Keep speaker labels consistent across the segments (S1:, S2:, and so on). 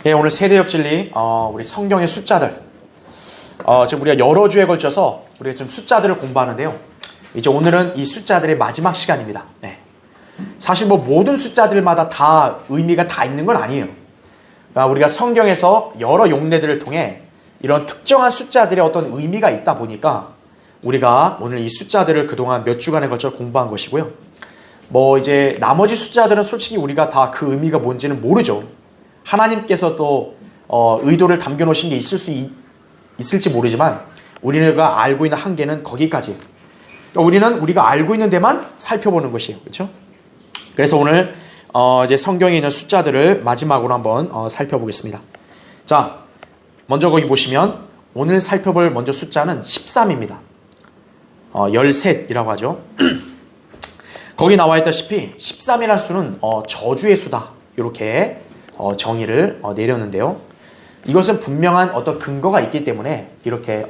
S1: 예, 오늘 세대역 진리, 우리 성경의 숫자들. 지금 우리가 여러 주에 걸쳐서 우리가 좀 숫자들을 공부하는데요. 이제 오늘은 이 숫자들의 마지막 시간입니다. 네. 사실 뭐 모든 숫자들마다 다 의미가 다 있는 건 아니에요. 그러니까 우리가 성경에서 여러 용례들을 통해 이런 특정한 숫자들의 어떤 의미가 있다 보니까 우리가 오늘 이 숫자들을 그동안 몇 주간에 걸쳐 공부한 것이고요. 뭐 이제 나머지 숫자들은 솔직히 우리가 다 그 의미가 뭔지는 모르죠. 하나님께서 또 의도를 담겨놓으신 게 있을지 모르지만 우리가 알고 있는 한계는 거기까지. 그러니까 우리는 우리가 알고 있는 데만 살펴보는 것이에요. 그렇죠? 그래서 오늘 이제 성경에 있는 숫자들을 마지막으로 한번 살펴보겠습니다. 자, 먼저 거기 보시면 오늘 살펴볼 먼저 숫자는 13입니다. 13이라고 하죠. 거기 나와 있다시피 13이라는 수는 저주의 수다. 이렇게 정의를 내렸는데요. 이것은 분명한 어떤 근거가 있기 때문에 이렇게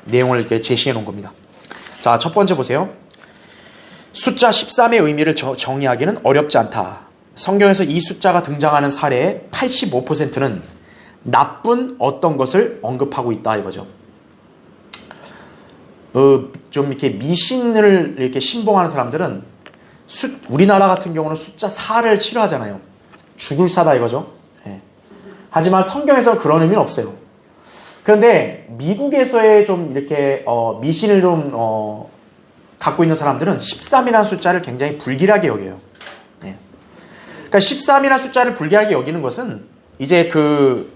S1: 내용을 이렇게 제시해 놓은 겁니다. 자, 첫 번째 보세요. 숫자 13의 의미를 정의하기는 어렵지 않다. 성경에서 이 숫자가 등장하는 사례의 85%는 나쁜 어떤 것을 언급하고 있다 이거죠. 좀 이렇게 미신을 이렇게 신봉하는 사람들은 우리나라 같은 경우는 숫자 4를 싫어하잖아요. 죽을 사다 이거죠. 네. 하지만 성경에서는 그런 의미는 없어요. 그런데 미국에서의 좀 이렇게 미신을 좀 갖고 있는 사람들은 13이라는 숫자를 굉장히 불길하게 여겨요. 네. 그러니까 13이라는 숫자를 불길하게 여기는 것은 이제 그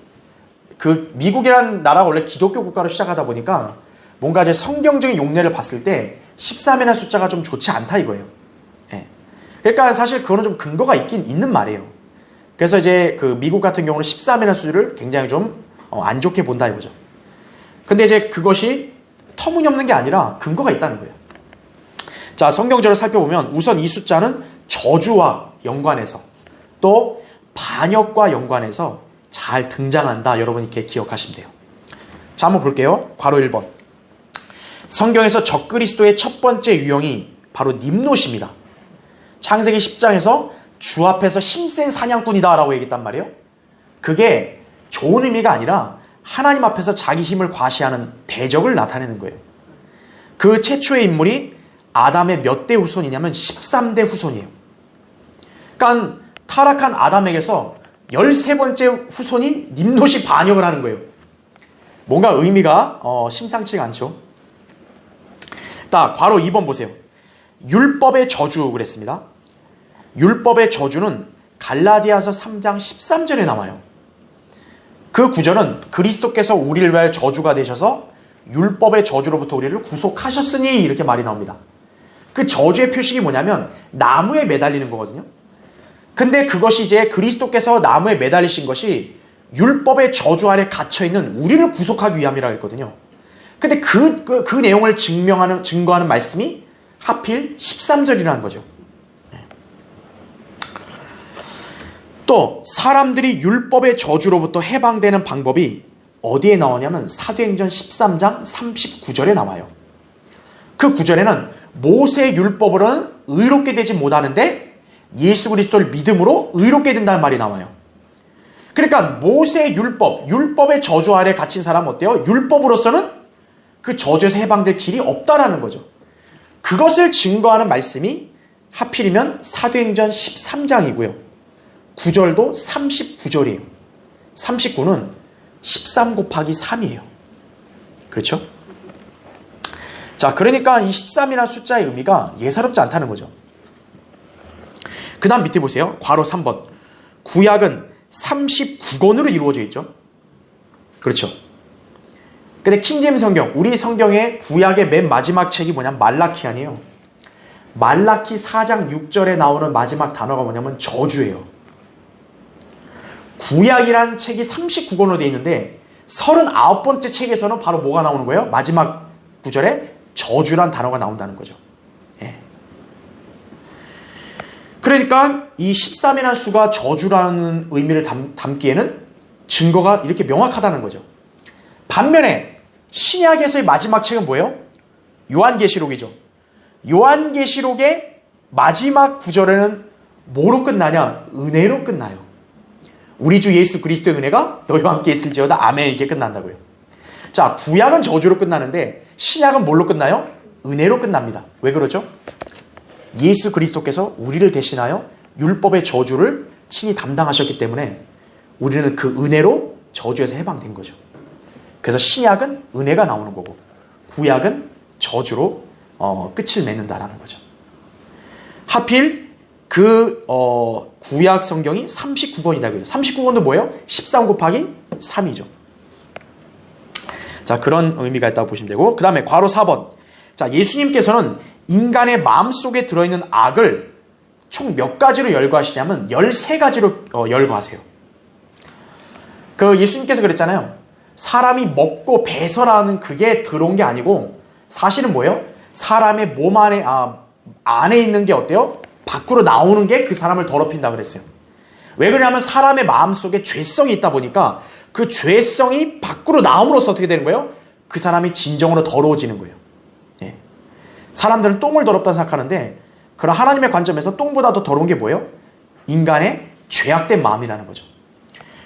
S1: 미국이라는 나라가 원래 기독교 국가로 시작하다 보니까 뭔가 이제 성경적인 용례를 봤을 때 13이라는 숫자가 좀 좋지 않다 이거예요. 네. 그러니까 사실 그거는 좀 근거가 있는 말이에요. 그래서 이제 그 미국 같은 경우는 13이라는 수를 굉장히 좀 안 좋게 본다 이거죠. 근데 이제 그것이 터무니없는 게 아니라 근거가 있다는 거예요. 자, 성경적으로 살펴보면 우선 이 숫자는 저주와 연관해서 또 반역과 연관해서 잘 등장한다. 여러분 이렇게 기억하시면 돼요. 자, 한번 볼게요. 괄호 1번. 성경에서 적그리스도의 첫 번째 유형이 바로 nimnot입니다. 창세기 10장에서 주 앞에서 힘센 사냥꾼이다 라고 얘기했단 말이에요. 그게 좋은 의미가 아니라 하나님 앞에서 자기 힘을 과시하는 대적을 나타내는 거예요. 그 최초의 인물이 아담의 몇 대 후손이냐면 13대 후손이에요. 그러니까 타락한 아담에게서 13번째 후손인 nimnot이 반역을 하는 거예요. 뭔가 의미가 심상치가 않죠. 자, 괄호 2번 보세요. 율법의 저주 그랬습니다. 율법의 저주는 갈라디아서 3장 13절에 나와요. 그 구절은 그리스도께서 우리를 위하여 저주가 되셔서 율법의 저주로부터 우리를 구속하셨으니 이렇게 말이 나옵니다. 그 저주의 표식이 뭐냐면 나무에 매달리는 거거든요. 근데 그것이 이제 그리스도께서 나무에 매달리신 것이 율법의 저주 아래 갇혀있는 우리를 구속하기 위함이라고 했거든요. 근데 그 내용을 증거하는 말씀이 하필 13절이라는 거죠. 또 사람들이 율법의 저주로부터 해방되는 방법이 어디에 나오냐면 사도행전 13장 39절에 나와요. 그 구절에는 모세의 율법으로는 의롭게 되지 못하는데 예수 그리스도를 믿음으로 의롭게 된다는 말이 나와요. 그러니까 모세의 율법의 저주 아래 갇힌 사람은 어때요? 율법으로서는 그 저주에서 해방될 길이 없다라는 거죠. 그것을 증거하는 말씀이 하필이면 사도행전 13장이고요. 9절도 39절이에요. 39는 13 곱하기 3이에요. 그렇죠? 자, 그러니까 이 13이라는 숫자의 의미가 예사롭지 않다는 거죠. 그 다음 밑에 보세요. 괄호 3번. 구약은 39권으로 이루어져 있죠. 그렇죠. 근데 킹제임스 성경, 우리 성경의 구약의 맨 마지막 책이 뭐냐면 말라키 아니에요. 말라키 4장 6절에 나오는 마지막 단어가 뭐냐면 저주예요. 구약이란 책이 39권으로 되어 있는데 39번째 책에서는 바로 뭐가 나오는 거예요? 마지막 구절에 저주란 단어가 나온다는 거죠. 예. 그러니까 이 13이라는 수가 저주라는 의미를 담기에는 증거가 이렇게 명확하다는 거죠. 반면에 신약에서의 마지막 책은 뭐예요? 요한계시록이죠. 요한계시록의 마지막 구절에는 뭐로 끝나냐? 은혜로 끝나요. 우리 주 예수 그리스도의 은혜가 너희와 함께 있을지어다. 아멘. 이렇게 끝난다고요. 자, 구약은 저주로 끝나는데 신약은 뭘로 끝나요? 은혜로 끝납니다. 왜 그러죠? 예수 그리스도께서 우리를 대신하여 율법의 저주를 친히 담당하셨기 때문에 우리는 그 은혜로 저주에서 해방된 거죠. 그래서 신약은 은혜가 나오는 거고 구약은 저주로 끝을 맺는다라는 거죠. 하필 그 구약 성경이 39권이다. 그죠? 39권도 뭐예요? 13 곱하기 3이죠. 자, 그런 의미가 있다고 보시면 되고, 그 다음에 괄호 4번. 자, 예수님께서는 인간의 마음속에 들어있는 악을 총 몇 가지로 열거하시냐면 13가지로 열거하세요. 그 예수님께서 그랬잖아요. 사람이 먹고 배설하는 그게 들어온 게 아니고 사실은 뭐예요? 사람의 몸 안에 있는 게 어때요? 밖으로 나오는 게 그 사람을 더럽힌다 그랬어요. 왜 그러냐면 사람의 마음속에 죄성이 있다 보니까 그 죄성이 밖으로 나옴으로써 어떻게 되는 거예요? 그 사람이 진정으로 더러워지는 거예요. 예. 사람들은 똥을 더럽다 생각하는데 그런 하나님의 관점에서 똥보다 더 더러운 게 뭐예요? 인간의 죄악된 마음이라는 거죠.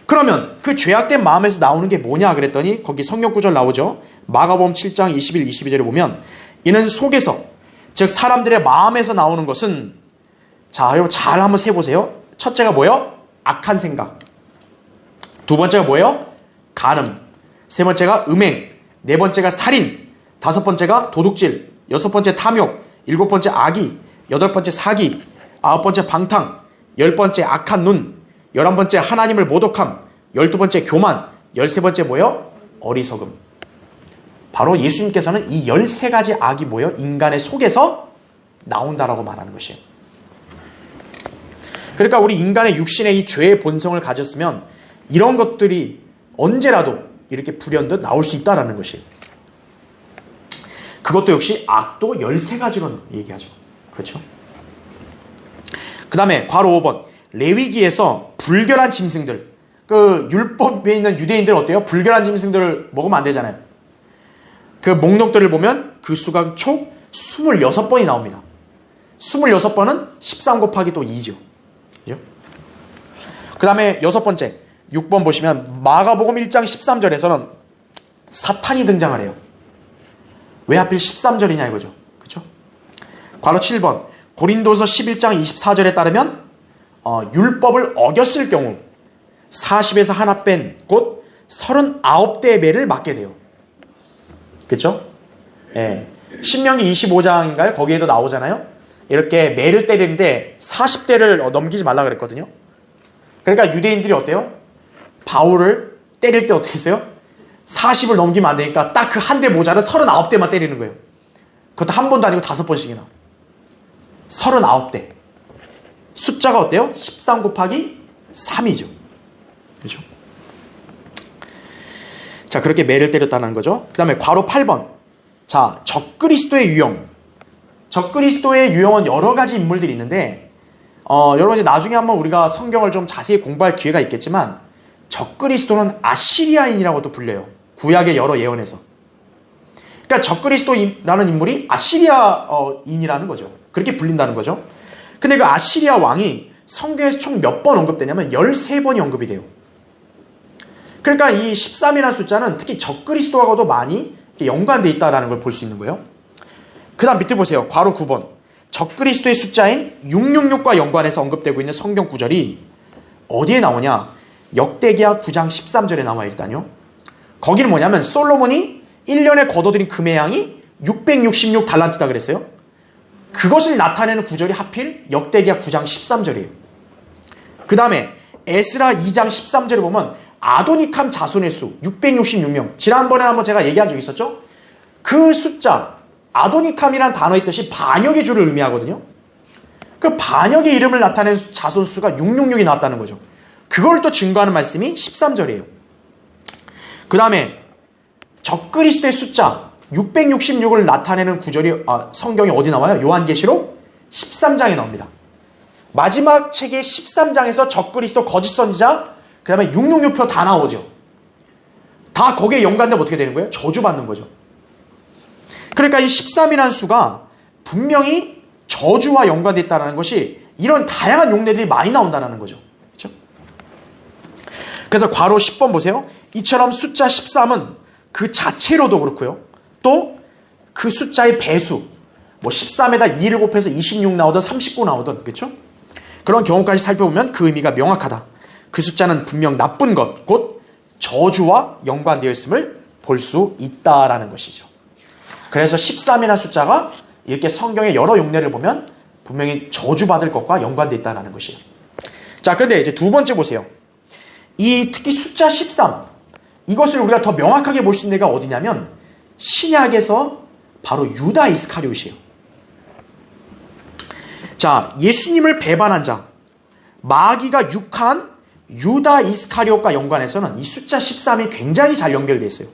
S1: 그러면 그 죄악된 마음에서 나오는 게 뭐냐 그랬더니 거기 성경 구절 나오죠. 마가복음 7장 21, 22절에 보면 이는 속에서, 즉 사람들의 마음에서 나오는 것은, 자, 여러분 잘 한번 세보세요. 첫째가 뭐예요? 악한 생각. 두 번째가 뭐예요? 간음. 세 번째가 음행. 네 번째가 살인. 다섯 번째가 도둑질. 여섯 번째 탐욕. 일곱 번째 악의. 여덟 번째 사기. 아홉 번째 방탕. 열 번째 악한 눈. 11번째 하나님을 모독함. 12번째 교만. 13번째 뭐예요? 어리석음. 바로 예수님께서는 이 13가지 악이 뭐예요? 인간의 속에서 나온다라고 말하는 것이에요. 그러니까 우리 인간의 육신의 이 죄의 본성을 가졌으면 이런 것들이 언제라도 이렇게 불현듯 나올 수 있다라는 것이에요. 그것도 역시 악도 13가지로 얘기하죠. 그렇죠? 그 다음에 괄호 5번. 레위기에서 불결한 짐승들, 그 율법에 있는 유대인들 어때요? 불결한 짐승들을 먹으면 안 되잖아요. 그 목록들을 보면 그 수가 총 26번이 나옵니다. 26번은 13 곱하기 또 2죠. 그죠? 그 다음에 여섯 번째 6번 보시면 마가복음 1장 13절에서는 사탄이 등장을 해요. 왜 하필 13절이냐 이거죠. 그렇죠? 괄호 7번 고린도서 11장 24절에 따르면 율법을 어겼을 경우 40에서 하나 뺀 곧 39대의 매를 맞게 돼요. 그렇죠? 예. 신명기 25장인가요? 거기에도 나오잖아요. 이렇게 매를 때리는데 40대를 넘기지 말라 그랬거든요. 그러니까 유대인들이 어때요? 바울을 때릴 때 어떻게 했어요? 40을 넘기면 안 되니까 딱 그 한 대 모자를 39대만 때리는 거예요. 그것도 한 번도 아니고 5번씩이나. 39대. 숫자가 어때요? 13 곱하기 3이죠. 그렇죠? 자, 그렇게 매를 때렸다는 거죠. 그 다음에 괄호 8번. 자, 적그리스도의 유형. 적그리스도의 유형은 여러 가지 인물들이 있는데, 여러분 이제 나중에 한번 우리가 성경을 좀 자세히 공부할 기회가 있겠지만, 적그리스도는 아시리아인이라고도 불려요. 구약의 여러 예언에서. 그러니까 적그리스도라는 인물이 아시리아인이라는 거죠. 그렇게 불린다는 거죠. 근데 그 아시리아 왕이 성경에서 총 몇 번 언급되냐면 13번이 언급이 돼요. 그러니까 이 13이라는 숫자는 특히 적그리스도하고도 많이 연관되어 있다는 걸 볼 수 있는 거예요. 그 다음 밑에 보세요. 괄호 9번. 적그리스도의 숫자인 666과 연관해서 언급되고 있는 성경 구절이 어디에 나오냐? 역대기하 9장 13절에 나와요. 일단요. 거기는 뭐냐면 솔로몬이 1년에 거둬들인 금의 양이 666달란트다 그랬어요. 그것을 나타내는 구절이 하필 역대기하 9장 13절이에요. 그 다음에 에스라 2장 13절에 보면 아도니캄 자손의 수 666명. 지난번에 한번 제가 얘기한 적 있었죠? 그 숫자 아도니캄이라는 단어의 뜻이 반역의 주를 의미하거든요. 그 반역의 이름을 나타내는 자손 수가 666이 나왔다는 거죠. 그걸 또 증거하는 말씀이 13절이에요. 그 다음에 적그리스도의 숫자 666을 나타내는 구절이 성경이 어디 나와요? 요한계시록 13장에 나옵니다. 마지막 책의 13장에서 적그리스도 거짓 선지자 그 다음에 666표 다 나오죠. 다 거기에 연관되면 어떻게 되는 거예요? 저주받는 거죠. 그러니까 이 13이라는 수가 분명히 저주와 연관되어 있다는 것이 이런 다양한 용례들이 많이 나온다는 거죠. 그렇죠? 그래서 괄호 10번 보세요. 이처럼 숫자 13은 그 자체로도 그렇고요. 또 그 숫자의 배수, 뭐 13에다 2를 곱해서 26 나오든 39 나오든, 그렇죠? 그런 경우까지 살펴보면 그 의미가 명확하다. 그 숫자는 분명 나쁜 것, 곧 저주와 연관되어 있음을 볼 수 있다라는 것이죠. 그래서 13이라는 숫자가 이렇게 성경의 여러 용례를 보면 분명히 저주받을 것과 연관되어 있다는 것이에요. 자, 그런데 이제 두 번째 보세요. 특히 숫자 13, 이것을 우리가 더 명확하게 볼 수 있는 데가 어디냐면 신약에서 바로 유다 이스카리옷이에요. 자, 예수님을 배반한 자, 마귀가 육한 유다 이스카리옷과 연관해서는 이 숫자 13이 굉장히 잘 연결되어 있어요.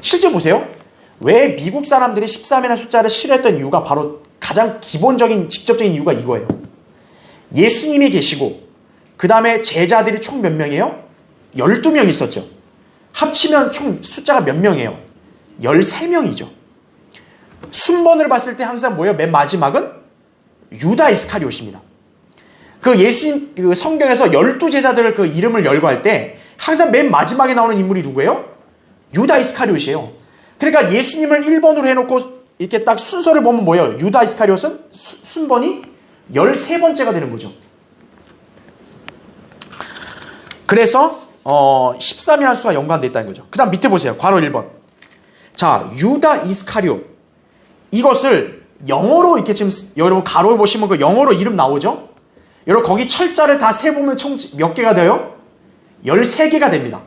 S1: 실제 보세요. 왜 미국 사람들이 13이라는 숫자를 싫어했던 이유가 바로 가장 기본적인 직접적인 이유가 이거예요. 예수님이 계시고 그 다음에 제자들이 총 몇 명이에요? 12명 있었죠. 합치면 총 숫자가 몇 명이에요? 13명이죠. 순번을 봤을 때 항상 뭐예요? 맨 마지막은 유다 이스카리옷입니다. 그 예수님 그 성경에서 12제자들을 그 이름을 열거할 때 항상 맨 마지막에 나오는 인물이 누구예요? 유다 이스카리옷이에요. 그러니까 예수님을 1번으로 해놓고 이렇게 딱 순서를 보면 뭐예요? 유다 이스카리옷은 순번이 13번째가 되는 거죠. 그래서 13이라는 수가 연관되어 있다는 거죠. 그 다음 밑에 보세요. 괄호 1번. 자, 유다 이스카리옷. 이것을 영어로 이렇게 지금 여러분 가로에 보시면 그 영어로 이름 나오죠? 여러분 거기 철자를 다 세보면 총 몇 개가 돼요? 13개가 됩니다.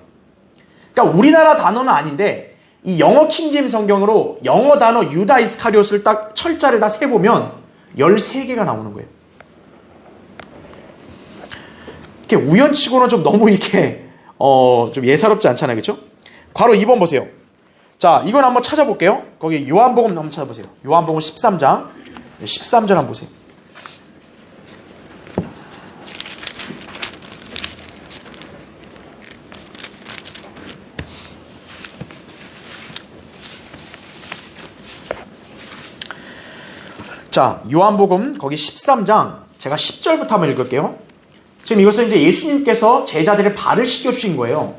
S1: 그러니까 우리나라 단어는 아닌데 이 영어 킹제임 성경으로 영어 단어 유다 이스카리옷을 딱 철자를 다 세보면 13개가 나오는 거예요. 이렇게 우연치고는 좀 너무 이렇게 좀 예사롭지 않잖아요. 그렇죠? 괄호 2번 보세요. 자, 이건 한번 찾아볼게요. 거기 요한복음 한번 찾아보세요. 요한복음 13장 13절 한번 보세요. 자, 요한복음 거기 13장 제가 10절부터 한번 읽을게요. 지금 이것은 이제 예수님께서 제자들의 발을 씻겨주신 거예요.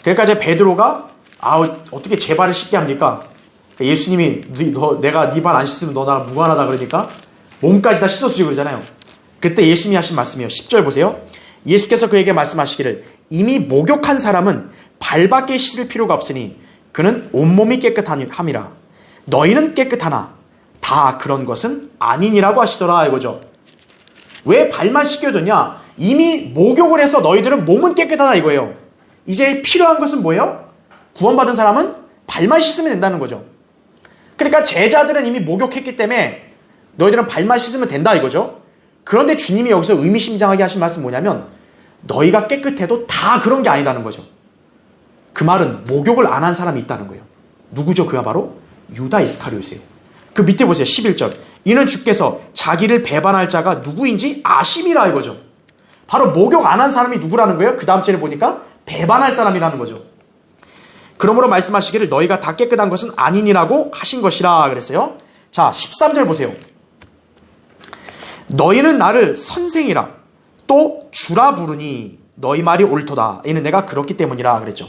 S1: 그러니까 이제 베드로가 어떻게 제 발을 씻게 합니까? 예수님이 내가 네 발 안 씻으면 너 나랑 무관하다 그러니까 몸까지 다 씻어주지 그러잖아요. 그때 예수님이 하신 말씀이에요. 10절 보세요. 예수께서 그에게 말씀하시기를 이미 목욕한 사람은 발밖에 씻을 필요가 없으니 그는 온몸이 깨끗함이라. 너희는 깨끗하나 다 그런 것은 아니니라고 하시더라 이거죠. 왜 발만 씻겨줬냐? 이미 목욕을 해서 너희들은 몸은 깨끗하다 이거예요. 이제 필요한 것은 뭐예요? 구원받은 사람은 발만 씻으면 된다는 거죠. 그러니까 제자들은 이미 목욕했기 때문에 너희들은 발만 씻으면 된다 이거죠. 그런데 주님이 여기서 의미심장하게 하신 말씀 뭐냐면 너희가 깨끗해도 다 그런 게 아니다는 거죠. 그 말은 목욕을 안 한 사람이 있다는 거예요. 누구죠? 그가 바로 유다 이스카리옷이에요. 그 밑에 보세요. 11절. 이는 주께서 자기를 배반할 자가 누구인지 아심이라 이거죠. 바로 목욕 안 한 사람이 누구라는 거예요? 그 다음 절에 보니까 배반할 사람이라는 거죠. 그러므로 말씀하시기를 너희가 다 깨끗한 것은 아니니라고 하신 것이라 그랬어요. 자, 13절 보세요. 너희는 나를 선생이라 또 주라 부르니 너희 말이 옳도다. 이는 내가 그렇기 때문이라 그랬죠.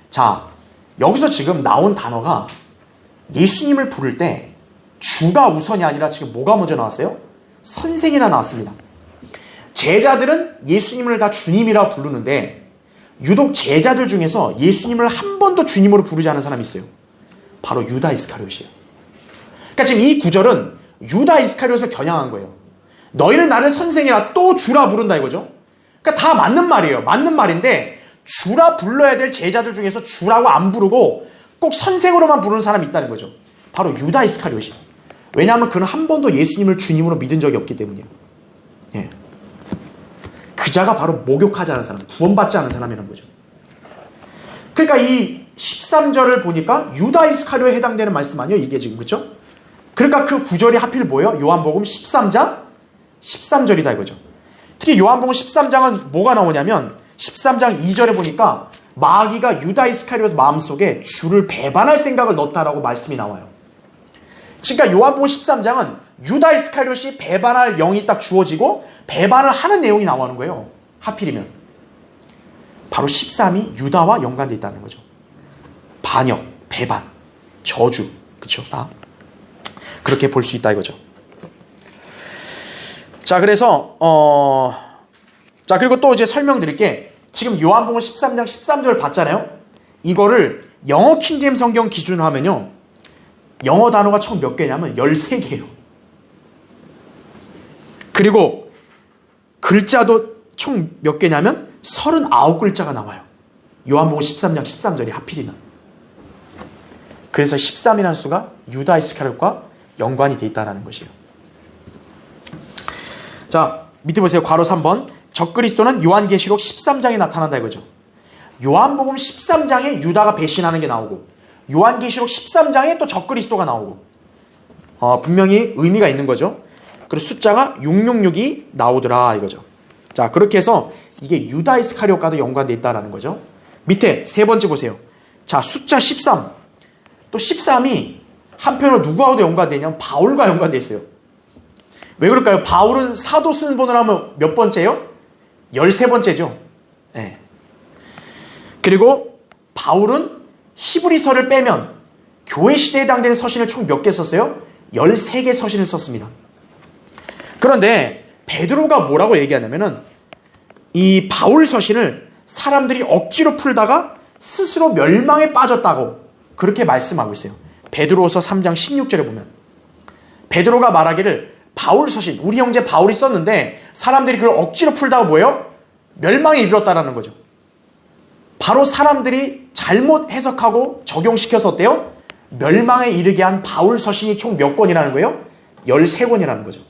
S1: 자, 여기서 지금 나온 단어가 예수님을 부를 때 주가 우선이 아니라 지금 뭐가 먼저 나왔어요? 선생이라 나왔습니다. 제자들은 예수님을 다 주님이라 부르는데 유독 제자들 중에서 예수님을 한 번도 주님으로 부르지 않은 사람이 있어요. 바로 유다 이스카리옷이에요. 그러니까 지금 이 구절은 유다 이스카리옷을 겨냥한 거예요. 너희는 나를 선생이라 또 주라 부른다 이거죠. 그러니까 다 맞는 말이에요. 맞는 말인데 주라 불러야 될 제자들 중에서 주라고 안 부르고 꼭 선생으로만 부르는 사람이 있다는 거죠. 바로 유다 이스카리옷이에요. 왜냐하면 그는 한 번도 예수님을 주님으로 믿은 적이 없기 때문이에요. 예. 그 자가 바로 목욕하지 않은 사람, 구원받지 않은 사람이라는 거죠. 그러니까 이 13절을 보니까 유다 이스카리오에 해당되는 말씀 아니에요? 이게 지금, 그렇죠? 그러니까 그 구절이 하필 뭐예요? 요한복음 13장 13절이다 이거죠. 특히 요한복음 13장은 뭐가 나오냐면 13장 2절에 보니까 마귀가 유다 이스카리오 마음속에 주를 배반할 생각을 넣었다라고 말씀이 나와요. 그러니까 요한복음 13장은 유다 이스카리옷이 배반할 영이 딱 주어지고 배반을 하는 내용이 나오는 거예요. 하필이면. 바로 13이 유다와 연관되어 있다는 거죠. 반역, 배반, 저주, 그쵸? 다 그렇게 볼 수 있다 이거죠. 자, 그래서 자, 그리고 또 이제 설명드릴게. 지금 요한복음 13장 13절 봤잖아요. 이거를 영어 킹제임스 성경 기준으로 하면요, 영어 단어가 총 몇 개냐면 13개예요. 그리고 글자도 총 몇 개냐면 39글자가 나와요. 요한복음 13장 13절이 하필이면. 그래서 13이라는 수가 유다 이스카리ot과 연관이 되어 있다는 것이에요. 자, 밑에 보세요. 괄호 3번. 적그리스도는 요한계시록 13장에 나타난다 이거죠. 요한복음 13장에 유다가 배신하는 게 나오고, 요한계시록 13장에 또 적그리스도가 나오고, 분명히 의미가 있는 거죠. 그리고 숫자가 666이 나오더라 이거죠. 자, 그렇게 해서 이게 유다 이스카리ot과도 연관되어 있다는 거죠. 밑에 세 번째 보세요. 자, 숫자 13. 또 13이 한편으로 누구하고도 연관되냐면 바울과 연관되어 있어요. 왜 그럴까요? 바울은 사도 순번으로 하면 몇 번째예요? 13번째죠. 네. 그리고 바울은 히브리서를 빼면 교회 시대에 해당되는 서신을 총 몇 개 썼어요? 13개 서신을 썼습니다. 그런데 베드로가 뭐라고 얘기하냐면은 이 바울 서신을 사람들이 억지로 풀다가 스스로 멸망에 빠졌다고 그렇게 말씀하고 있어요. 베드로서 3장 16절에 보면 베드로가 말하기를 바울 서신, 우리 형제 바울이 썼는데 사람들이 그걸 억지로 풀다가 뭐예요? 멸망에 이르렀다라는 거죠. 바로 사람들이 잘못 해석하고 적용시켜서 어때요? 멸망에 이르게 한 바울 서신이 총 몇 권이라는 거예요? 13권이라는 거죠.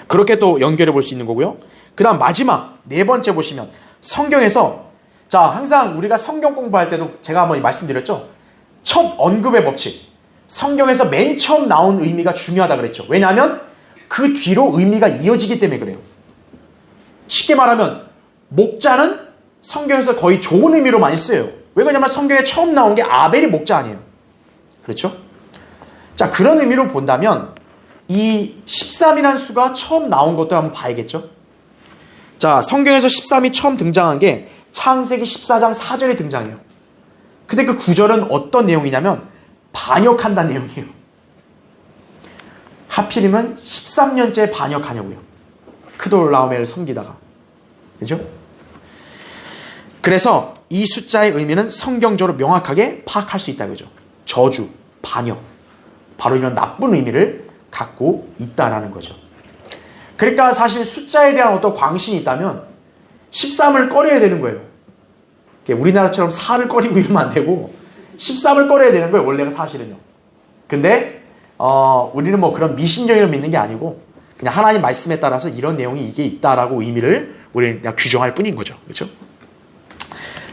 S1: 그렇게 또 연결해 볼 수 있는 거고요. 그 다음 마지막 네 번째 보시면 성경에서, 자, 항상 우리가 성경 공부할 때도 제가 한번 말씀드렸죠. 첫 언급의 법칙. 성경에서 맨 처음 나온 의미가 중요하다 그랬죠. 왜냐하면 그 뒤로 의미가 이어지기 때문에 그래요. 쉽게 말하면 목자는 성경에서 거의 좋은 의미로 많이 쓰여요. 왜 그러냐면 성경에 처음 나온 게 아벨이 목자 아니에요. 그렇죠? 자, 그런 의미로 본다면 이 13이라는 수가 처음 나온 것도 한번 봐야겠죠. 자, 성경에서 13이 처음 등장한 게 창세기 14장 4절에 등장해요. 근데 그 구절은 어떤 내용이냐면 반역한다는 내용이에요. 하필이면 13년째 반역하냐고요. 크돌라오멜을 섬기다가. 그죠? 그래서 이 숫자의 의미는 성경적으로 명확하게 파악할 수 있다 그죠. 저주, 반역, 바로 이런 나쁜 의미를 갖고 있다라는 거죠. 그러니까 사실 숫자에 대한 어떤 광신이 있다면 13을 꺼려야 되는 거예요. 우리나라처럼 4를 꺼리고 이러면 안 되고 13을 꺼려야 되는 거예요. 원래가 사실은요. 근데 우리는 뭐 그런 미신적으로 믿는 게 아니고 그냥 하나님 말씀에 따라서 이런 내용이 이게 있다라고 의미를 우리는 그냥 규정할 뿐인 거죠. 그렇죠?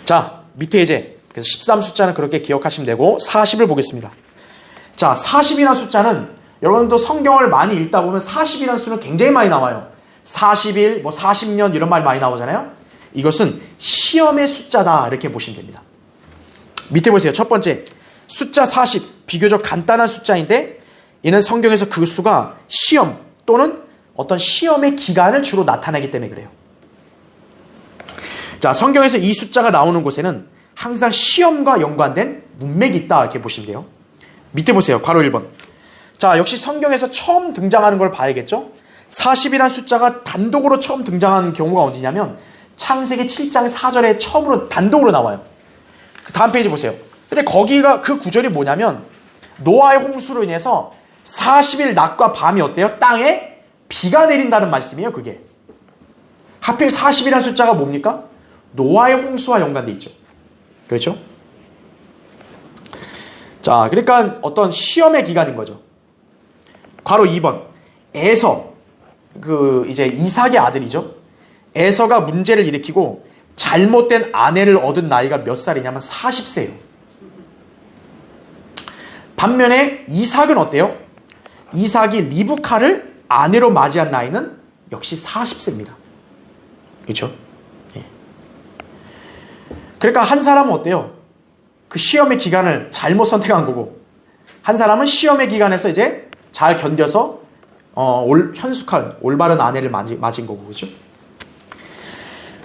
S1: 자, 밑에 이제 그래서 13 숫자는 그렇게 기억하시면 되고 40을 보겠습니다. 자, 40이라는 숫자는 여러분도 성경을 많이 읽다 보면 40이라는 수는 굉장히 많이 나와요. 40일, 뭐 40년 이런 말 많이 나오잖아요. 이것은 시험의 숫자다 이렇게 보시면 됩니다. 밑에 보세요. 첫 번째 숫자 40 비교적 간단한 숫자인데 이는 성경에서 그 수가 시험 또는 어떤 시험의 기간을 주로 나타내기 때문에 그래요. 자, 성경에서 이 숫자가 나오는 곳에는 항상 시험과 연관된 문맥이 있다 이렇게 보시면 돼요. 밑에 보세요. 괄호 1번. 자, 역시 성경에서 처음 등장하는 걸 봐야겠죠. 40이라는 숫자가 단독으로 처음 등장하는 경우가 어디냐면 창세기 7장 4절에 처음으로 단독으로 나와요. 다음 페이지 보세요. 근데 거기가 그 구절이 뭐냐면 노아의 홍수로 인해서 40일 낮과 밤이 어때요? 땅에 비가 내린다는 말씀이에요. 그게 하필 40이라는 숫자가 뭡니까? 노아의 홍수와 연관되어 있죠. 그렇죠? 자, 그러니까 어떤 시험의 기간인 거죠. 괄호 2번. 에서, 이제 이삭의 아들이죠. 에서가 문제를 일으키고 잘못된 아내를 얻은 나이가 몇 살이냐면 40세예요. 반면에 이삭은 어때요? 이삭이 리브카를 아내로 맞이한 나이는 역시 40세입니다. 그렇죠? 예. 그러니까 한 사람은 어때요? 그 시험의 기간을 잘못 선택한 거고 한 사람은 시험의 기간에서 이제 잘 견뎌서 현숙한 올바른 아내를 맞은 거고 그렇죠?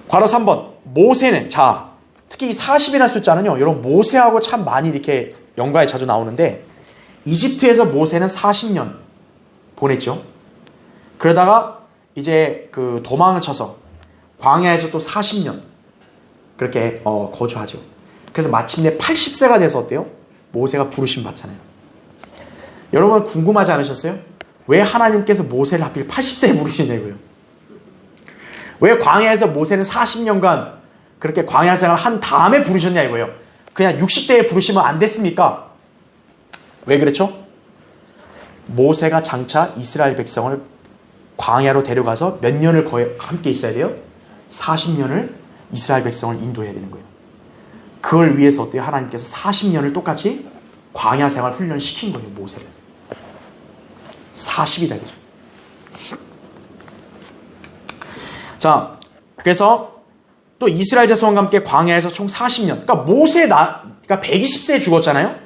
S1: 괄호 3번. 모세는, 자, 특히 이 40이라는 숫자는요, 여러분 모세하고 참 많이 이렇게 연관이 자주 나오는데, 이집트에서 모세는 40년 보냈죠. 그러다가 이제 그 도망을 쳐서 광야에서 또 40년 그렇게 거주하죠. 그래서 마침내 80세가 돼서 어때요? 모세가 부르심 받잖아요. 여러분 궁금하지 않으셨어요? 왜 하나님께서 모세를 하필 80세에 부르시냐고요? 왜 광야에서 모세는 40년간 그렇게 광야 생활을 한 다음에 부르셨냐 이거예요. 그냥 60대에 부르시면 안 됐습니까? 왜 그렇죠? 모세가 장차 이스라엘 백성을 광야로 데려가서 몇 년을 함께 있어야 돼요? 40년을 이스라엘 백성을 인도해야 되는 거예요. 그걸 위해서 어때요? 하나님께서 40년을 똑같이 광야 생활 훈련시킨 거예요. 모세를. 40이다. 그죠? 자, 그래서 또 이스라엘 자손과 함께 광야에서 총 40년. 그러니까 그러니까 120세에 죽었잖아요.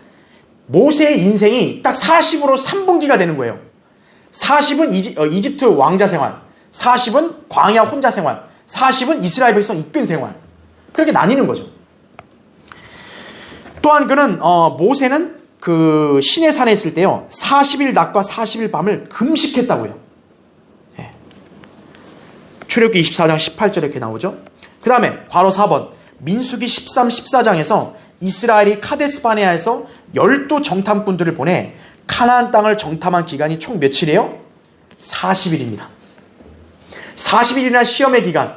S1: 모세의 인생이 딱 40으로 3분기가 되는 거예요. 40은 이집트 왕자 생활, 40은 광야 혼자 생활, 40은 이스라엘 백성 이끈 생활. 그렇게 나뉘는 거죠. 또한 그는 모세는 그 시내 산에 있을 때요, 40일 낮과 40일 밤을 금식했다고요. 네. 출애굽기 24장 18절에 이렇게 나오죠. 그 다음에 괄호 4번 민수기 13, 14장에서 이스라엘이 카데스바네아에서 12 정탐꾼들을 보내 카나안 땅을 정탐한 기간이 총 며칠이에요? 40일입니다. 40일이나 시험의 기간,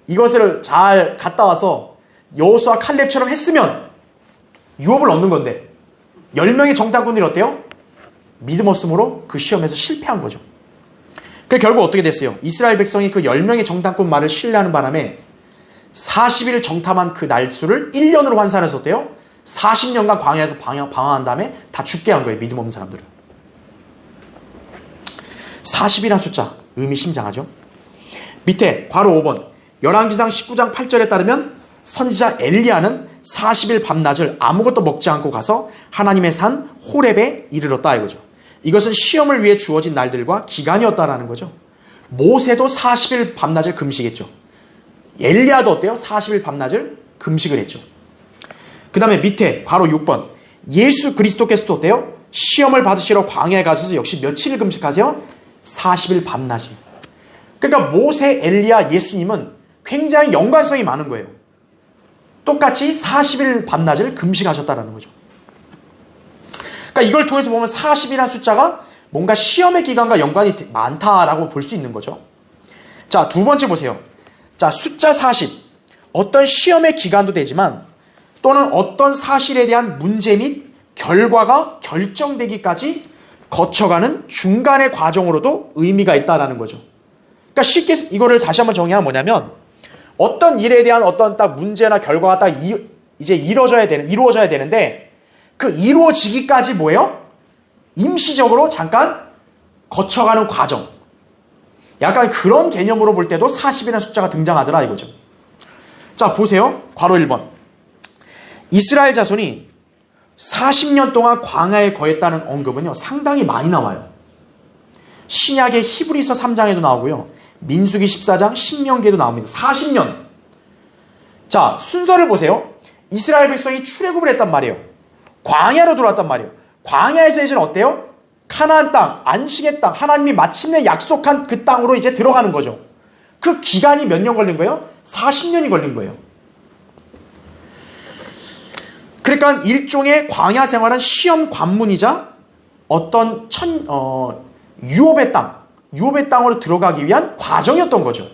S1: 이것을 잘 갔다 와서 여호수아 칼렙처럼 했으면 유업을 얻는 건데 10명의 정탐꾼들이 어때요? 믿음 없음으로 그 시험에서 실패한 거죠. 그래서 결국 어떻게 됐어요? 이스라엘 백성이 그 10명의 정탐꾼 말을 신뢰하는 바람에 40일 정탐한 그 날수를 1년으로 환산해서 어때요? 40년간 광야에서 방황한 다음에 다 죽게 한 거예요. 믿음 없는 사람들을. 40이라는 숫자 의미심장하죠. 밑에 괄호 5번 열왕기상 19장 8절에 따르면 선지자 엘리야는 40일 밤낮을 아무것도 먹지 않고 가서 하나님의 산 호렙에 이르렀다 이거죠. 이것은 시험을 위해 주어진 날들과 기간이었다라는 거죠. 모세도 40일 밤낮을 금식했죠. 엘리야도 어때요? 40일 밤낮을 금식을 했죠. 그 다음에 밑에 괄호 6번 예수 그리스도께서도 어때요? 시험을 받으시러 광야에 가셔서 역시 며칠을 금식하세요? 40일 밤낮이. 그러니까 모세, 엘리야, 예수님은 굉장히 연관성이 많은 거예요. 똑같이 40일 밤낮을 금식하셨다는 거죠. 그러니까 이걸 통해서 보면 40이라는 숫자가 뭔가 시험의 기간과 연관이 많다라고 볼 수 있는 거죠. 자, 두 번째 보세요. 자, 숫자 40. 어떤 시험의 기간도 되지만 또는 어떤 사실에 대한 문제 및 결과가 결정되기까지 거쳐가는 중간의 과정으로도 의미가 있다라는 거죠. 그러니까 쉽게 이거를 다시 한번 정의하면 뭐냐면 어떤 일에 대한 어떤 딱 문제나 결과가 딱 이제 이루어져야 되는데 그 이루어지기까지 뭐예요? 임시적으로 잠깐 거쳐가는 과정. 약간 그런 개념으로 볼 때도 40이라는 숫자가 등장하더라 이거죠. 자, 보세요. 괄호 1번. 이스라엘 자손이 40년 동안 광야에 거했다는 언급은요, 상당히 많이 나와요. 신약의 히브리서 3장에도 나오고요. 민수기 14장, 신명기에도 나옵니다. 40년. 자, 순서를 보세요. 이스라엘 백성이 출애굽을 했단 말이에요. 광야로 들어왔단 말이에요. 광야에서 이제는 어때요? 카나안 땅, 안식의 땅, 하나님이 마침내 약속한 그 땅으로 이제 들어가는 거죠. 그 기간이 몇 년 걸린 거예요? 40년이 걸린 거예요. 그러니까 일종의 광야 생활은 시험 관문이자 어떤 유업의 땅으로 들어가기 위한 과정이었던 거죠.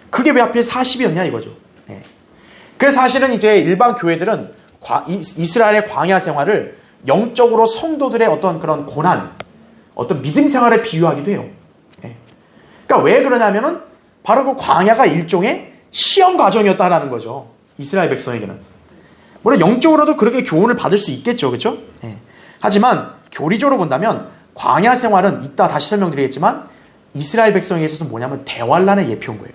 S1: 그게 왜 하필 40이었냐 이거죠. 네. 그래서 사실은 이제 일반 교회들은 이스라엘의 광야 생활을 영적으로 성도들의 어떤 그런 고난, 어떤 믿음 생활에 비유하기도 해요. 네. 그러니까 왜 그러냐면은 바로 그 광야가 일종의 시험 과정이었다라는 거죠. 이스라엘 백성에게는. 물론 영적으로도 그렇게 교훈을 받을 수 있겠죠. 그렇죠? 네. 하지만 교리적으로 본다면 광야 생활은 이따 다시 설명드리겠지만 이스라엘 백성에게 있어서 뭐냐면 대환란의 예표인 거예요.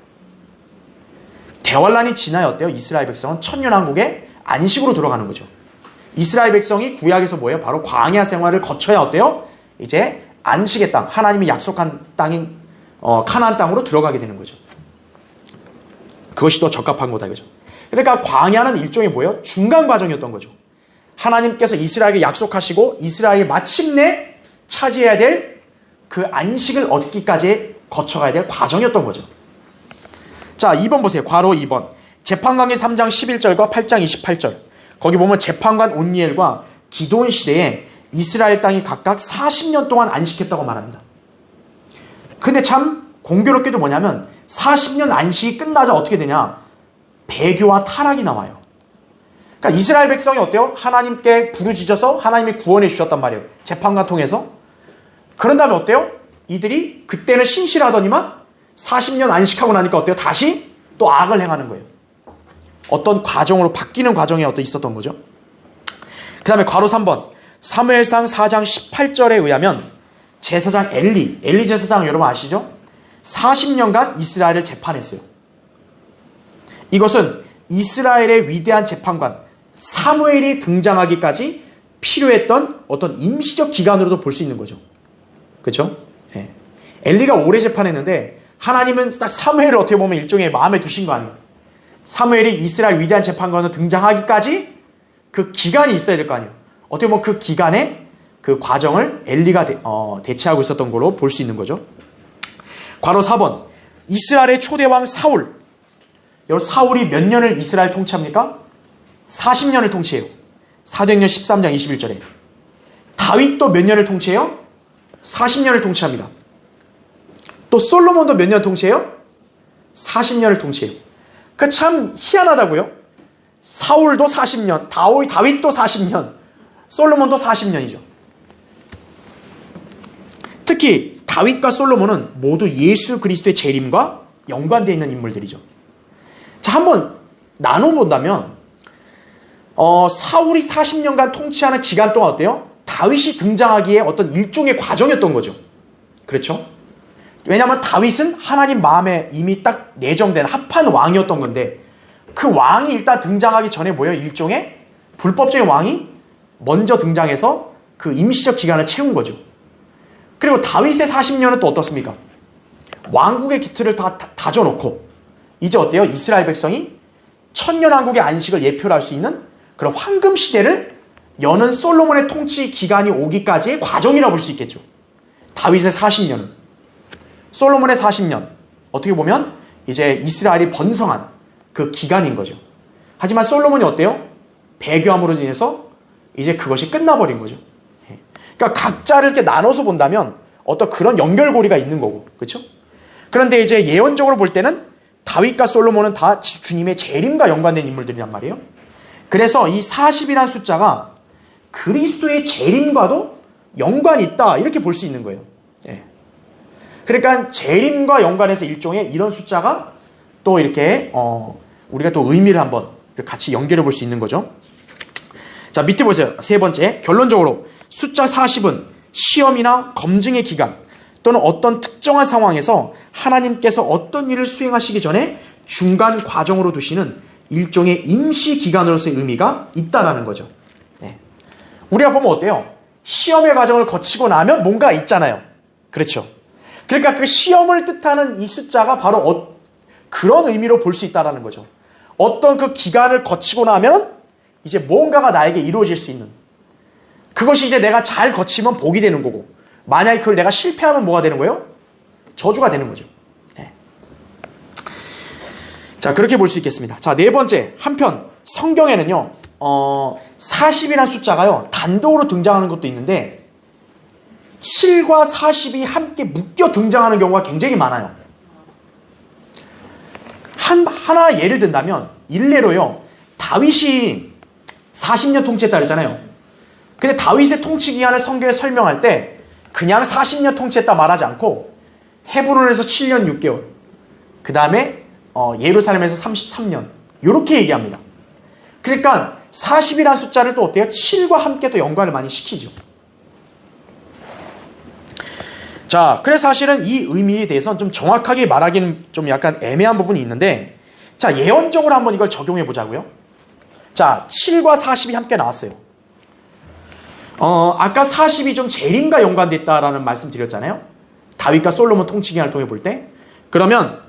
S1: 대환란이 지나였대요. 이스라엘 백성은 천년왕국의 안식으로 들어가는 거죠. 이스라엘 백성이 구약에서 뭐예요? 바로 광야 생활을 거쳐야 어때요? 이제 안식의 땅, 하나님이 약속한 땅인 카나안 땅으로 들어가게 되는 거죠. 그것이 더 적합한 거다 이거죠. 그러니까 광야는 일종의 뭐예요? 중간 과정이었던 거죠. 하나님께서 이스라엘에게 약속하시고 이스라엘이 마침내 차지해야 될 그 안식을 얻기까지 거쳐가야 될 과정이었던 거죠. 자, 2번 보세요. 괄호 2번. 재판관기 3장 11절과 8장 28절. 거기 보면 재판관 온니엘과 기드온 시대에 이스라엘 땅이 각각 40년 동안 안식했다고 말합니다. 근데 참 공교롭게도 뭐냐면 40년 안식이 끝나자 어떻게 되냐? 배교와 타락이 나와요. 그러니까 이스라엘 백성이 어때요? 하나님께 부르짖어서 하나님이 구원해 주셨단 말이에요. 재판관 통해서. 그런 다음에 어때요? 이들이 그때는 신실하더니만 40년 안식하고 나니까 어때요? 다시 또 악을 행하는 거예요. 어떤 과정으로 바뀌는 과정이 있었던 거죠. 그 다음에 괄호 3번. 사무엘상 4장 18절에 의하면 제사장 엘리 제사장 여러분 아시죠? 40년간 이스라엘을 재판했어요. 이것은 이스라엘의 위대한 재판관 사무엘이 등장하기까지 필요했던 어떤 임시적 기간으로도 볼 수 있는 거죠. 그렇죠? 네. 엘리가 오래 재판했는데 하나님은 딱 사무엘을 어떻게 보면 일종의 마음에 두신 거 아니에요. 사무엘이 이스라엘 위대한 재판관으로 등장하기까지 그 기간이 있어야 될 거 아니에요. 어떻게 보면 그 기간에 그 과정을 엘리가 대체하고 있었던 걸로 볼 수 있는 거죠. 괄호 4번. 이스라엘의 초대왕 사울. 여러분 사울이 몇 년을 이스라엘 통치합니까? 40년을 통치해요. 사도행전 13장 21절에. 다윗도 몇 년을 통치해요? 40년을 통치합니다. 또 솔로몬도 몇 년 통치해요? 40년을 통치해요. 그 참 희한하다고요. 사울도 40년, 다윗도 40년, 솔로몬도 40년이죠. 특히 다윗과 솔로몬은 모두 예수 그리스도의 재림과 연관되어 있는 인물들이죠. 자, 한번 나눠본다면 사울이 40년간 통치하는 기간 동안 어때요? 다윗이 등장하기에 어떤 일종의 과정이었던 거죠. 그렇죠? 왜냐하면 다윗은 하나님 마음에 이미 딱 내정된 합한 왕이었던 건데 그 왕이 일단 등장하기 전에 뭐예요? 일종의 불법적인 왕이 먼저 등장해서 그 임시적 기간을 채운 거죠. 그리고 다윗의 40년은 또 어떻습니까? 왕국의 기틀을 다 다져놓고 이제 어때요? 이스라엘 백성이 천년왕국의 안식을 예표로 할 수 있는 그런 황금 시대를 여는 솔로몬의 통치 기간이 오기까지의 과정이라고 볼 수 있겠죠. 다윗의 40년은. 솔로몬의 40년. 어떻게 보면 이제 이스라엘이 번성한 그 기간인 거죠. 하지만 솔로몬이 어때요? 배교함으로 인해서 이제 그것이 끝나버린 거죠. 그러니까 각자를 이렇게 나눠서 본다면 어떤 그런 연결고리가 있는 거고. 그렇죠? 그런데 이제 예언적으로 볼 때는 다윗과 솔로몬은 다 주님의 재림과 연관된 인물들이란 말이에요. 그래서 이 40이라는 숫자가 그리스도의 재림과도 연관이 있다 이렇게 볼 수 있는 거예요. 예. 그러니까 재림과 연관해서 일종의 이런 숫자가 또 이렇게 우리가 또 의미를 한번 같이 연결해 볼 수 있는 거죠. 자, 밑에 보세요. 세 번째, 결론적으로 숫자 40은 시험이나 검증의 기간 또는 어떤 특정한 상황에서 하나님께서 어떤 일을 수행하시기 전에 중간 과정으로 두시는 일종의 임시 기간으로서의 의미가 있다라는 거죠. 네. 우리가 보면 어때요? 시험의 과정을 거치고 나면 뭔가 있잖아요. 그렇죠? 그러니까 그 시험을 뜻하는 이 숫자가 바로 그런 의미로 볼 수 있다라는 거죠. 어떤 그 기간을 거치고 나면 이제 뭔가가 나에게 이루어질 수 있는 그것이 이제 내가 잘 거치면 복이 되는 거고 만약에 그걸 내가 실패하면 뭐가 되는 거예요? 저주가 되는 거죠. 네. 자, 그렇게 볼 수 있겠습니다. 자, 네 번째, 한편 성경에는요 40이라는 숫자가요 단독으로 등장하는 것도 있는데 7과 40이 함께 묶여 등장하는 경우가 굉장히 많아요. 하나 예를 든다면 일례로요 다윗이 40년 통치했다 그랬잖아요. 근데 다윗의 통치 기간을 성경에 설명할 때 그냥 40년 통치했다 말하지 않고 헤브론에서 7년 6개월 그 다음에 예루살렘에서 33년 이렇게 얘기합니다. 그러니까 40이라는 숫자를 또 어때요? 7과 함께 또 연관을 많이 시키죠. 자, 그래서 사실은 이 의미에 대해서는 좀 정확하게 말하기는 좀 약간 애매한 부분이 있는데 자, 예언적으로 한번 이걸 적용해 보자고요. 자, 7과 40이 함께 나왔어요. 아까 40이 좀 재림과 연관됐다라는 말씀 드렸잖아요. 다윗과 솔로몬 통치 기간을 통해 볼 때. 그러면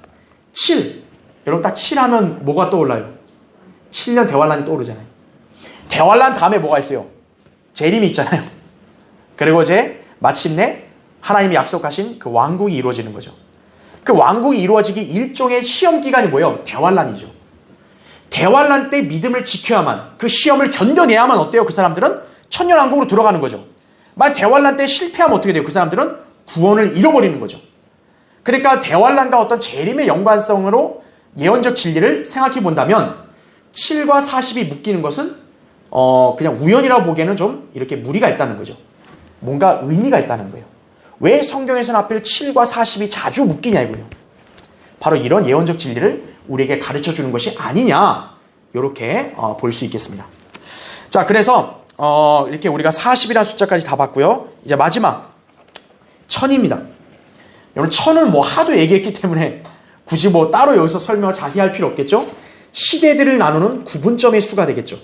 S1: 7, 여러분 딱 7하면 뭐가 떠올라요? 7년 대환란이 떠오르잖아요. 대환란 다음에 뭐가 있어요? 재림이 있잖아요. 그리고 이제 마침내 하나님이 약속하신 그 왕국이 이루어지는 거죠. 그 왕국이 이루어지기 일종의 시험 기간이 뭐예요? 대환란이죠. 대환란 때 믿음을 지켜야만, 그 시험을 견뎌내야만 어때요? 그 사람들은 천년왕국으로 들어가는 거죠. 만약 대환란 때 실패하면 어떻게 돼요? 그 사람들은 구원을 잃어버리는 거죠. 그러니까 대환란과 어떤 재림의 연관성으로 예언적 진리를 생각해 본다면 7과 40이 묶이는 것은 그냥 우연이라고 보기에는 좀 이렇게 무리가 있다는 거죠. 뭔가 의미가 있다는 거예요. 왜 성경에서는 하필 7과 40이 자주 묶이냐 이거예요. 바로 이런 예언적 진리를 우리에게 가르쳐 주는 것이 아니냐, 이렇게 볼 수 있겠습니다. 자, 그래서 이렇게 우리가 40이라는 숫자까지 다 봤고요. 이제 마지막 1000입니다. 여러분 1000은 뭐 하도 얘기했기 때문에 굳이 뭐 따로 여기서 설명을 자세히 할 필요 없겠죠. 시대들을 나누는 구분점의 수가 되겠죠.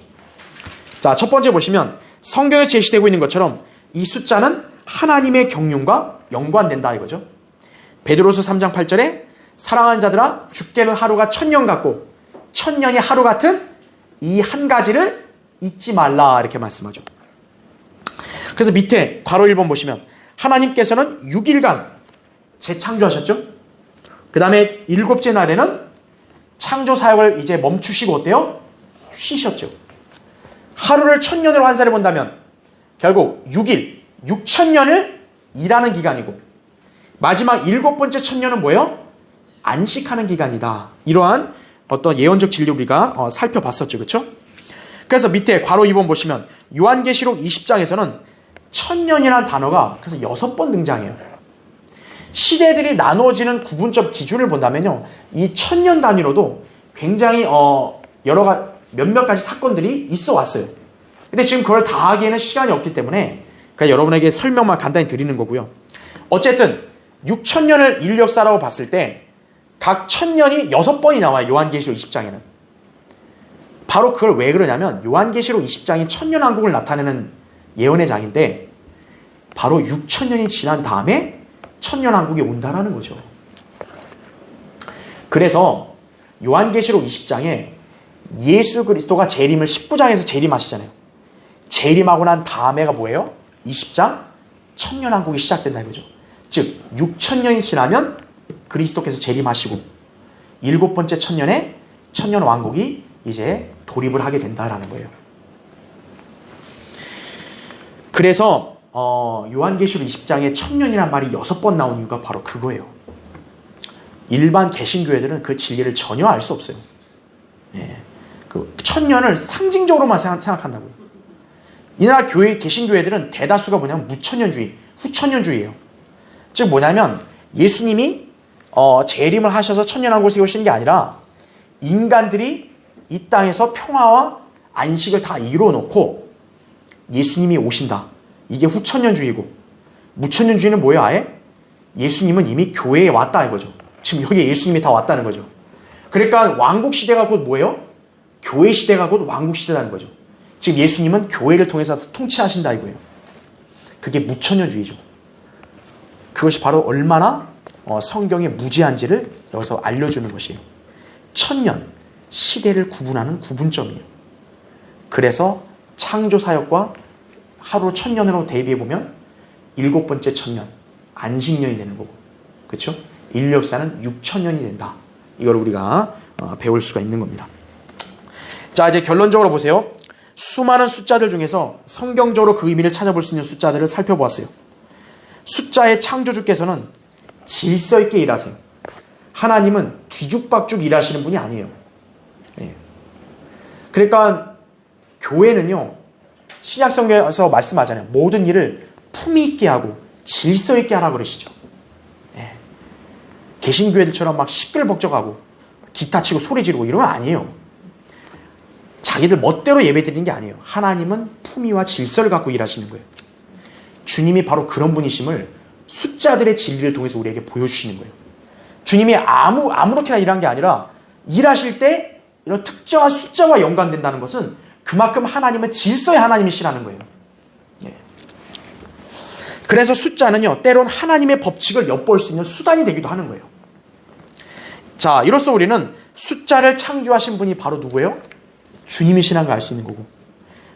S1: 자, 첫 번째 보시면 성경에서 제시되고 있는 것처럼 이 숫자는 하나님의 경륜과 연관된다 이거죠. 베드로서 3장 8절에 사랑하는 자들아, 주께는 하루가 1000년 같고 1000년이 하루 같은 이 한 가지를 잊지 말라, 이렇게 말씀하죠. 그래서 밑에 괄호 1번 보시면 하나님께서는 6일간 재창조하셨죠. 그 다음에 7째 날에는 창조 사역을 이제 멈추시고 어때요? 쉬셨죠. 하루를 1000년으로 환산해 본다면 결국 6일, 6000년을 일하는 기간이고 마지막 7번째 1000년은 뭐예요? 안식하는 기간이다. 이러한 어떤 예언적 진리 우리가 살펴봤었죠. 그렇죠? 그래서 밑에 괄호 2번 보시면 요한계시록 20장에서는 1000년이라는 단어가 그래서 6번 등장해요. 시대들이 나누어지는 구분점 기준을 본다면요, 이 1000년 단위로도 굉장히 몇몇 가지 사건들이 있어 왔어요. 근데 지금 그걸 다 하기에는 시간이 없기 때문에 그러니까 여러분에게 설명만 간단히 드리는 거고요. 어쨌든 6000년을 인류 역사라고 봤을 때 각 1000년이 6번이 나와요. 요한계시록 20장에는. 바로 그걸 왜 그러냐면 요한계시록 20장이 천년왕국을 나타내는 예언의 장인데 바로 6000년이 지난 다음에 천년왕국이 온다라는 거죠. 그래서 요한계시록 20장에 예수 그리스도가 재림을 19장에서 재림하시잖아요. 재림하고 난 다음에가 뭐예요? 20장 천년왕국이 시작된다 이거죠. 즉 6000년이 지나면 그리스도께서 재림하시고 7번째 천년에 천년왕국이 이제 돌입을 하게 된다라는 거예요. 그래서 요한계시록 20장에 천년이란 말이 6번 나온 이유가 바로 그거예요. 일반 개신교회들은 그 진리를 전혀 알 수 없어요. 예. 그 천년을 상징적으로만 생각한다고요. 이 나라 교회 개신교회들은 대다수가 뭐냐면 무천년주의, 후천년주의예요. 즉 뭐냐면 예수님이 재림을 하셔서 천년왕국을 세우시는 게 아니라 인간들이 이 땅에서 평화와 안식을 다 이루어놓고 예수님이 오신다. 이게 후천년주의고, 무천년주의는 뭐예요? 아예 예수님은 이미 교회에 왔다 이거죠. 지금 여기에 예수님이 다 왔다는 거죠. 그러니까 왕국 시대가 곧 뭐예요? 교회 시대가 곧 왕국 시대라는 거죠. 지금 예수님은 교회를 통해서 통치하신다 이거예요. 그게 무천년주의죠. 그것이 바로 얼마나 성경의 무지한지를 여기서 알려주는 것이에요. 천년, 시대를 구분하는 구분점이에요. 그래서 창조사역과 하루 1000년으로 대비해보면 7번째 천년, 안식년이 되는 거고, 그렇죠? 인류 역사는 6000년이 된다. 이걸 우리가 배울 수가 있는 겁니다. 자, 이제 결론적으로 보세요. 수많은 숫자들 중에서 성경적으로 그 의미를 찾아볼 수 있는 숫자들을 살펴보았어요. 숫자의 창조주께서는 질서 있게 일하세요. 하나님은 뒤죽박죽 일하시는 분이 아니에요. 예. 그러니까 교회는요, 신약성경에서 말씀하잖아요. 모든 일을 품위 있게 하고 질서 있게 하라고 그러시죠. 예. 개신교회들처럼 막 시끌벅적하고 기타 치고 소리 지르고 이러면 아니에요. 자기들 멋대로 예배드리는 게 아니에요. 하나님은 품위와 질서를 갖고 일하시는 거예요. 주님이 바로 그런 분이심을 숫자들의 진리를 통해서 우리에게 보여주시는 거예요. 주님이 아무렇게나 일한 게 아니라 일하실 때 이런 특정한 숫자와 연관된다는 것은 그만큼 하나님은 질서의 하나님이시라는 거예요. 예. 그래서 숫자는요, 때론 하나님의 법칙을 엿볼 수 있는 수단이 되기도 하는 거예요. 자, 이로써 우리는 숫자를 창조하신 분이 바로 누구예요? 주님이시라는 걸 알 수 있는 거고,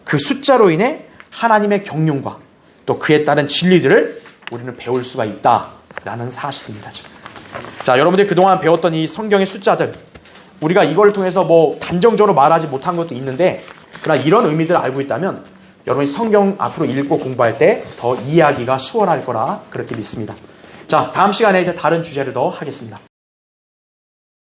S1: 그 숫자로 인해 하나님의 경륜과 또 그에 따른 진리들을 우리는 배울 수가 있다라는 사실입니다. 지금. 자, 여러분들이 그동안 배웠던 이 성경의 숫자들, 우리가 이걸 통해서 뭐 단정적으로 말하지 못한 것도 있는데, 그러나 이런 의미들을 알고 있다면 여러분이 성경 앞으로 읽고 공부할 때 더 이해하기가 수월할 거라 그렇게 믿습니다. 자, 다음 시간에 이제 다른 주제를 더 하겠습니다.